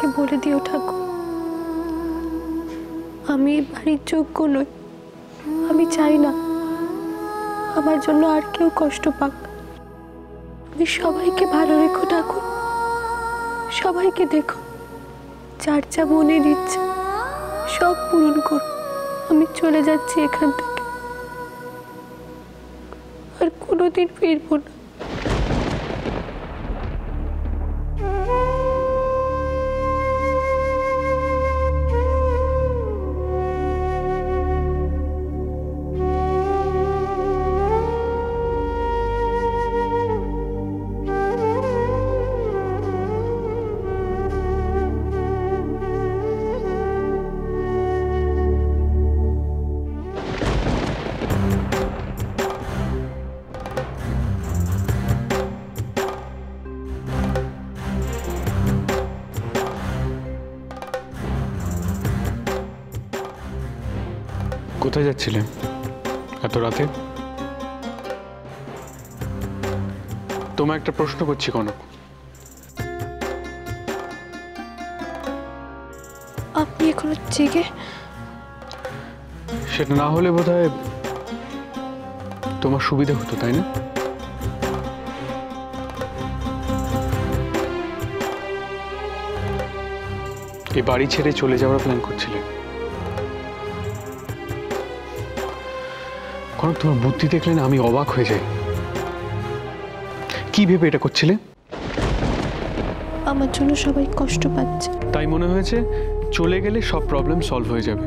মাকে বলে দিও ঠাকুর, আমি এই বাড়ির যোগ্য নই। আমি চাই না আমার জন্য আর কেউ কষ্ট পাক। তুমি সবাইকে ভালো রেখো ঠাকুর, সবাইকে দেখো, যার যা মনের ইচ্ছা সব পূরণ করো। আমি চলে যাচ্ছি এখান থেকে, আর কোনোদিন ফিরবো না। কোথায় যাচ্ছিলে এত রাতে? তোমায় একটা প্রশ্ন করছি কনক। আপনি এখনো জেগে? সেটা না হলে বোধহয় তোমার সুবিধা হতো, তাই না? এই বাড়ি ছেড়ে চলে যাওয়ার প্ল্যান করছিলে। কনক, তোমার বুদ্ধি দেখলে না আমি অবাক হয়ে যাই। কি ভেবে এটা করছিলে? আমার জন্য সবাই কষ্ট পাচ্ছে, তাই মনে হয়েছে চলে গেলে সব প্রবলেম সলভ হয়ে যাবে।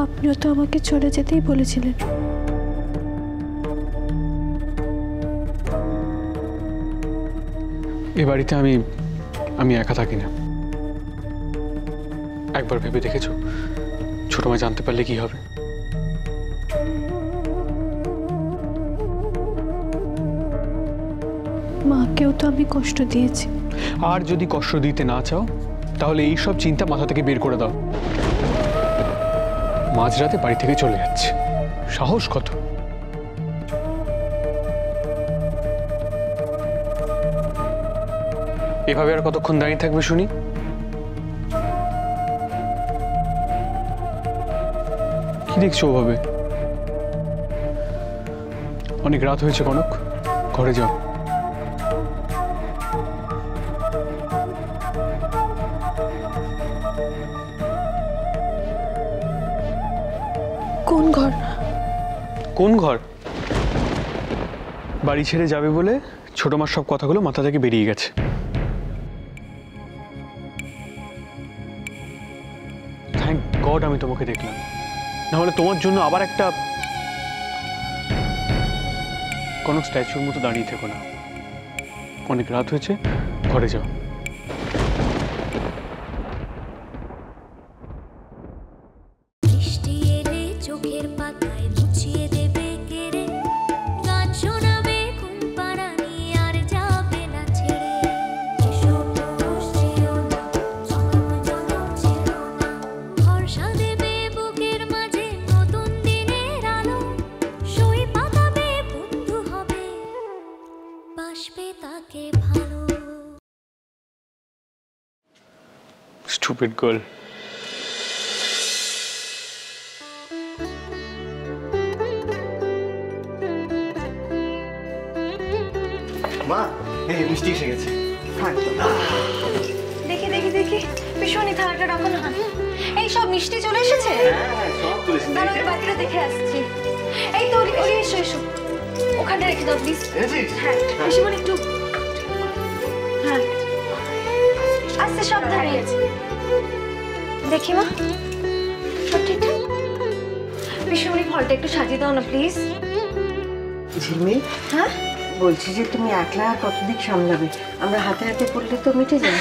আপনিও তো আমাকে চলে যেতেই বলেছিলেন। এ বাড়িতে আমি একা থাকি না। একবার ভেবে দেখেছো ছোট মা জানতে পারলে কি হবে? মাকেও তো আমি কষ্ট দিয়েছি। আর যদি কষ্ট দিতে না চাও তাহলে এই সব চিন্তা মাথা থেকে বের করে দাও। মাঝরাতে বাড়ি থেকে চলে যাচ্ছে, সাহস কত! এভাবে আর কতক্ষণ দাঁড়িয়ে থাকবে শুনি? কি দেখছো ওভাবে? অনেক রাত হয়েছে কনক, ঘরে যাও। কোন ঘর? কোন ঘর? বাড়ি ছেড়ে যাবে বলে ছোট মার সব কথাগুলো মাথা থেকে বেরিয়ে গেছে। থ্যাংক গড আমি তোমাকে দেখলাম, না হলে তোমার জন্য আবার একটা কোনো স্ট্যাচুর মতো দাঁড়িয়ে থেকো না। অনেক রাত হয়েছে, ঘরে যাও। Stupid girl. মা, এই মিষ্টি এসে গেছে। দেখি দেখি দেখি, ভীষণই থালাটা রাখো না। এই সব মিষ্টি চলে এসেছে? হ্যাঁ, সব চলে এসেছে। আমি বাকিটা দেখে আসছি। এই তো এসো এসো, ওখানে রেখে দাও প্লিজ। হ্যাঁ, পিসিমণি একটু, হ্যাঁ আস্তে সাবধানে। দেখি মা, সব ঠিকঠাক? পিসিমণি ফলটা একটু সাজিয়ে দাও না প্লিজ। ঝিলমিল, হ্যাঁ বলছি যে তুমি একলা কতদিন সামলাবে? আমরা হাতে হাতে করলে তো মিটে যাবে।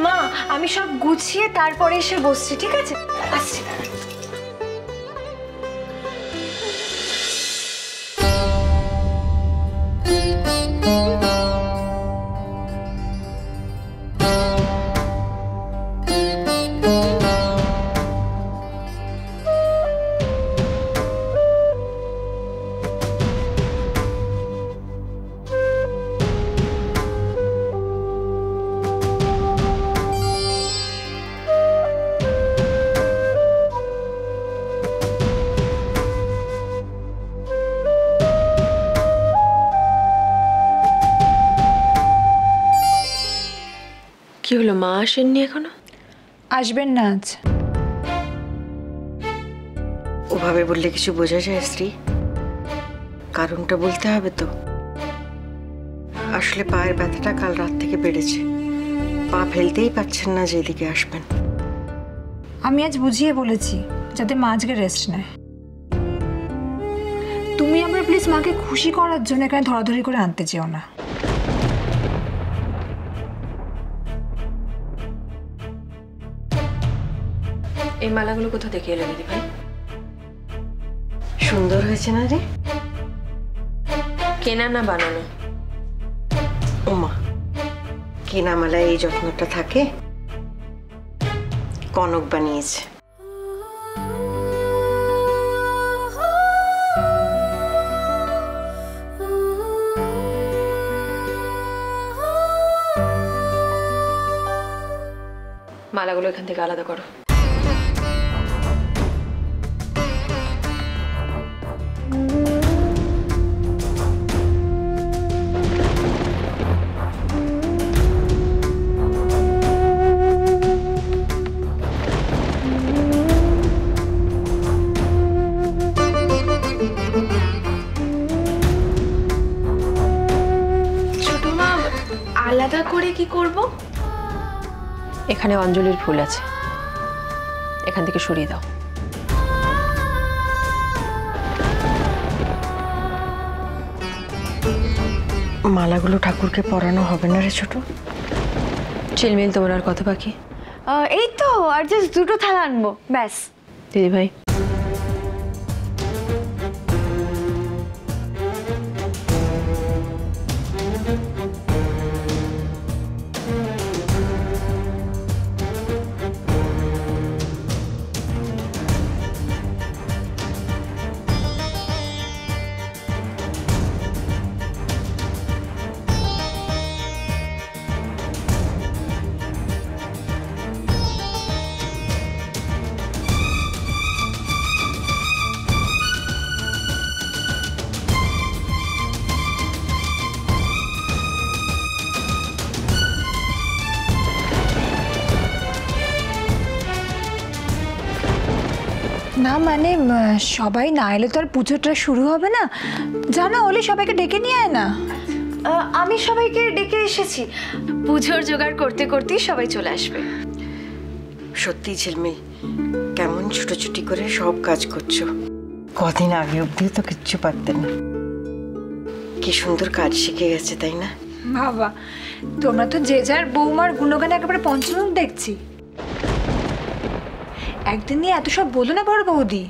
মা, আমি সব গুছিয়ে তারপরে এসে বসছি, ঠিক আছে? আসছি। কি হলো, মা আসেননি এখনো? আসবেন না আজ। ওভাবে বললে কিছু বোঝা যায় শ্রী? কারণটা বলতে হবে তো। আসলে পায়ের ব্যথাটা কাল রাত থেকে বেড়েছে, পা ফেলতেই পারছেন না যে এদিকে আসবেন। আমি আজ বুঝিয়ে বলেছি যাতে মা আজকে রেস্ট নেয়। তুমি আমরা প্লিজ মাকে খুশি করার জন্য এখানে ধরাধরি করে আনতে চেও না। এই মালাগুলো কোথা থেকে এলো দিদি ভাই? সুন্দর হয়েছে না রে? কেনা না বানানো? ওমা, কেনা মালায় এই যত্নটা থাকে? কনক বানিয়েছে। মালাগুলো এখান থেকে আলাদা করো। ছোট মা, আলাদা করে কি করব? এখানে অঞ্জলির ফুল আছে, এখান থেকে সরিয়ে দাও। মালাগুলো ঠাকুরকে পরানো হবে না রে ছোট? ঝিলমিল, তোমার আর কত বাকি? এই তো আর জাস্ট দুটো থালা আনবো, ব্যাস। দিদি ভাই, না মানে সবাই না এলে তো আর পুজোটা শুরু হবে না। জানা ওলি সবাইকে ডেকে নিয়ে আয় না। আমি সবাইকে ডেকে এসেছি, পুজোর জোগাড় করতে করতেই সবাই চলে আসবে। সত্যি ঝিলমিল, কেমন ছুটোছুটি করে সব কাজ করছো। কদিন আগে অব্দিও তো কিচ্ছু পারতে না। কি সুন্দর কাজ শিখে গেছে, তাই না? বাবা, তোমরা তো যে যার বৌমার গুণগান একেবারে পঞ্চমুখ দেখছি। একদিন নিয়ে এত সব বলো না বড় বৌদি।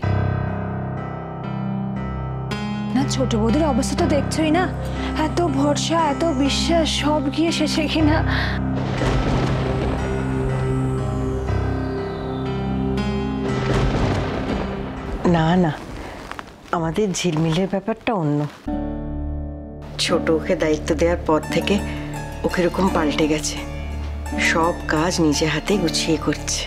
না ছোট বৌদির অবস্থা তো দেখছোই না, এত ভরসা এত বিশ্বাস সব গিয়ে শেষে কিনা। না না, আমাদের ঝিলমিলের ব্যাপারটা অন্য। ছোট ওকে দায়িত্ব দেওয়ার পর থেকে ওকে এরকম পাল্টে গেছে, সব কাজ নিজে হাতে গুছিয়ে করছে।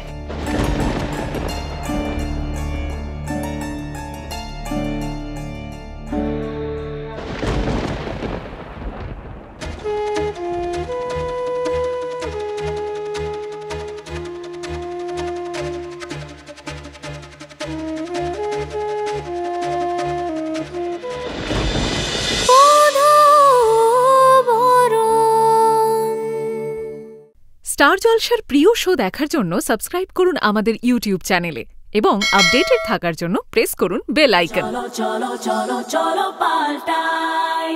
স্টার জলসার প্রিয় শো দেখার জন্য সাবস্ক্রাইব করুন আমাদের ইউটিউব চ্যানেলে এবং আপডেটেড থাকার জন্য প্রেস করুন বেল আইকন। চলো চলো চলো চলো পাল্টাই।